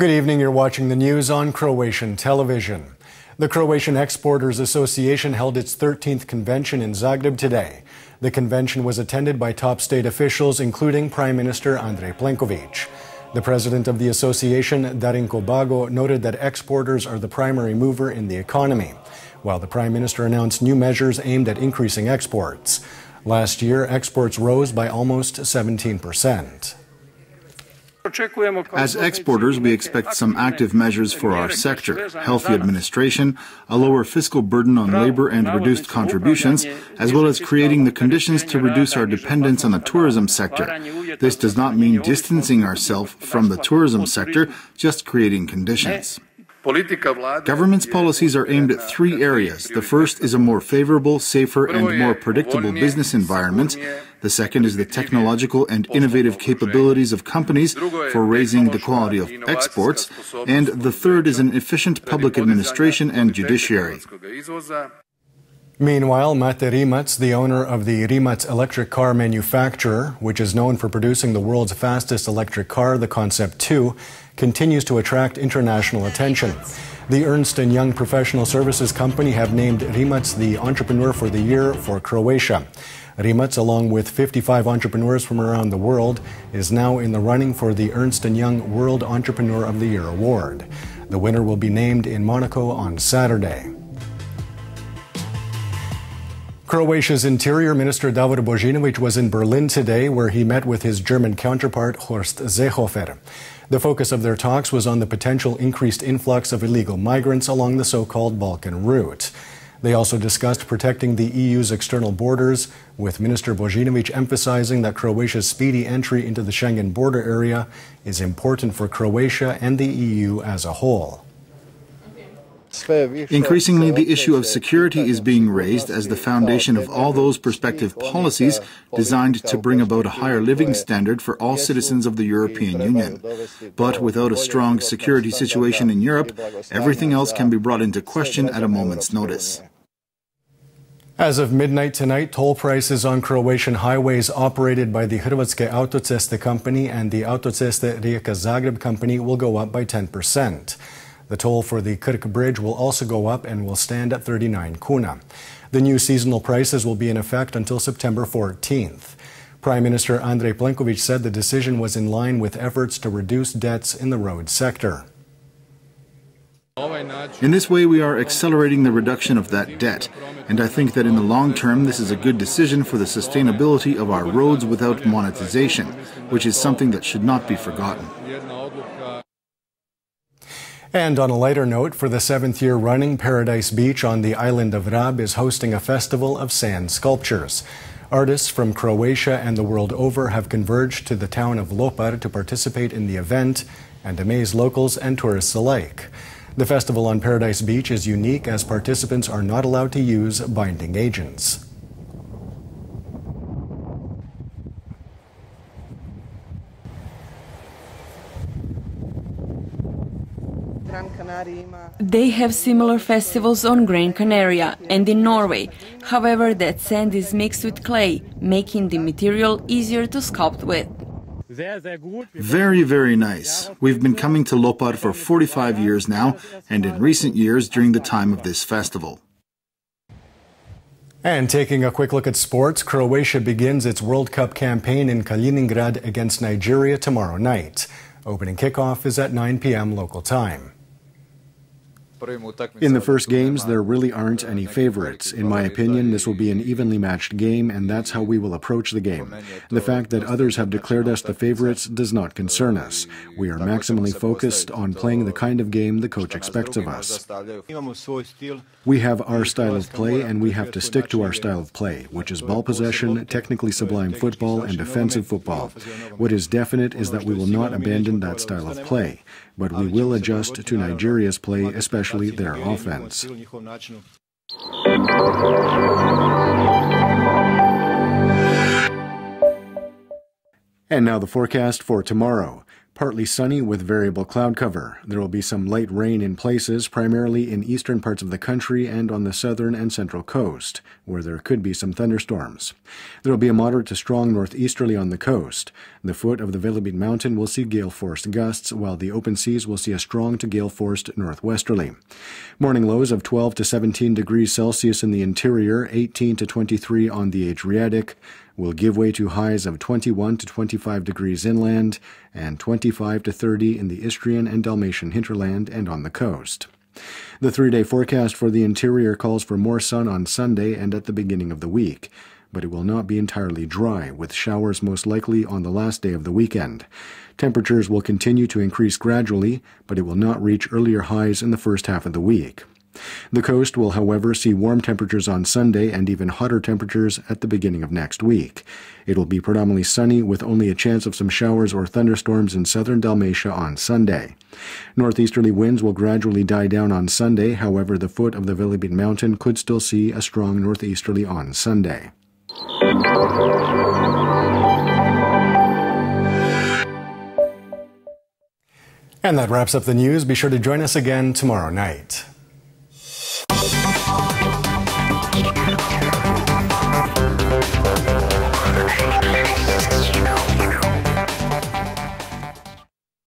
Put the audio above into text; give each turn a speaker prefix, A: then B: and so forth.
A: Good evening, you're watching the news on Croatian television. The Croatian Exporters Association held its 13th convention in Zagreb today. The convention was attended by top state officials, including Prime Minister Andrej Plenković. The president of the association, Darinko Bago, noted that exporters are the primary mover in the economy, while the Prime Minister announced new measures aimed at increasing exports. Last year, exports rose by almost 17%.
B: As exporters, we expect some active measures for our sector, healthy administration, a lower fiscal burden on labor and reduced contributions, as well as creating the conditions to reduce our dependence on the tourism sector. This does not mean distancing ourselves from the tourism sector, just creating conditions. Government's policies are aimed at three areas. The first is a more favorable, safer and more predictable business environment. The second is the technological and innovative capabilities of companies for raising the quality of exports. And the third is an efficient public administration and judiciary.
A: Meanwhile, Mate Rimac, the owner of the Rimac electric car manufacturer, which is known for producing the world's fastest electric car, the Concept 2, continues to attract international attention. The Ernst & Young professional services company have named Rimac the Entrepreneur for the Year for Croatia. Rimac, along with 55 entrepreneurs from around the world, is now in the running for the Ernst & Young World Entrepreneur of the Year award. The winner will be named in Monaco on Saturday. Croatia's Interior Minister Davor Božinović was in Berlin today, where he met with his German counterpart Horst Seehofer. The focus of their talks was on the potential increased influx of illegal migrants along the so-called Balkan route. They also discussed protecting the EU's external borders, with Minister Božinović emphasizing that Croatia's speedy entry into the Schengen border area is important for Croatia and the EU as a whole.
B: Increasingly, the issue of security is being raised as the foundation of all those prospective policies designed to bring about a higher living standard for all citizens of the European Union. But without a strong security situation in Europe, everything else can be brought into question at a moment's notice.
A: As of midnight tonight, toll prices on Croatian highways operated by the Hrvatske autoceste company and the Autoceste Rijeka-Zagreb company will go up by 10%. The toll for the Krk Bridge will also go up and will stand at 39 kuna. The new seasonal prices will be in effect until September 14th. Prime Minister Andrej Plenković said the decision was in line with efforts to reduce debts in the road sector.
B: In this way, we are accelerating the reduction of that debt, and I think that in the long term this is a good decision for the sustainability of our roads without monetization, which is something that should not be forgotten.
A: And on a lighter note, for the 7th year running, Paradise Beach on the island of Rab is hosting a festival of sand sculptures. Artists from Croatia and the world over have converged to the town of Lopar to participate in the event and amaze locals and tourists alike. The festival on Paradise Beach is unique as participants are not allowed to use binding agents.
C: They have similar festivals on Gran Canaria and in Norway. However, that sand is mixed with clay, making the material easier to sculpt with.
B: Very, very nice. We've been coming to Lopar for 45 years now, and in recent years during the time of this festival.
A: And taking a quick look at sports, Croatia begins its World Cup campaign in Kaliningrad against Nigeria tomorrow night. Opening kickoff is at 9 p.m. local time.
D: In the first games, there really aren't any favorites. In my opinion, this will be an evenly matched game, and that's how we will approach the game. The fact that others have declared us the favorites does not concern us. We are maximally focused on playing the kind of game the coach expects of us. We have our style of play, and we have to stick to our style of play, which is ball possession, technically sublime football, and defensive football. What is definite is that we will not abandon that style of play, but we will adjust to Nigeria's play, especially their offense. And now the forecast for tomorrow. Partly sunny with variable cloud cover. There will be some light rain in places, primarily in eastern parts of the country and on the southern and central coast, where there could be some thunderstorms. There will be a moderate to strong northeasterly on the coast. The foot of the Velebit Mountain will see gale-force gusts, while the open seas will see a strong to gale-forced northwesterly. Morning lows of 12 to 17 degrees Celsius in the interior, 18 to 23 on the Adriatic, will give way to highs of 21 to 25 degrees inland and 25 to 30 in the Istrian and Dalmatian hinterland and on the coast. The 3-day forecast for the interior calls for more sun on Sunday and at the beginning of the week, but it will not be entirely dry, with showers most likely on the last day of the weekend. Temperatures will continue to increase gradually, but it will not reach earlier highs in the first half of the week. The coast will, however, see warm temperatures on Sunday and even hotter temperatures at the beginning of next week. It will be predominantly sunny with only a chance of some showers or thunderstorms in southern Dalmatia on Sunday. Northeasterly winds will gradually die down on Sunday, however, the foot of the Velebit Mountain could still see a strong northeasterly on Sunday.
A: And that wraps up the news. Be sure to join us again tomorrow night.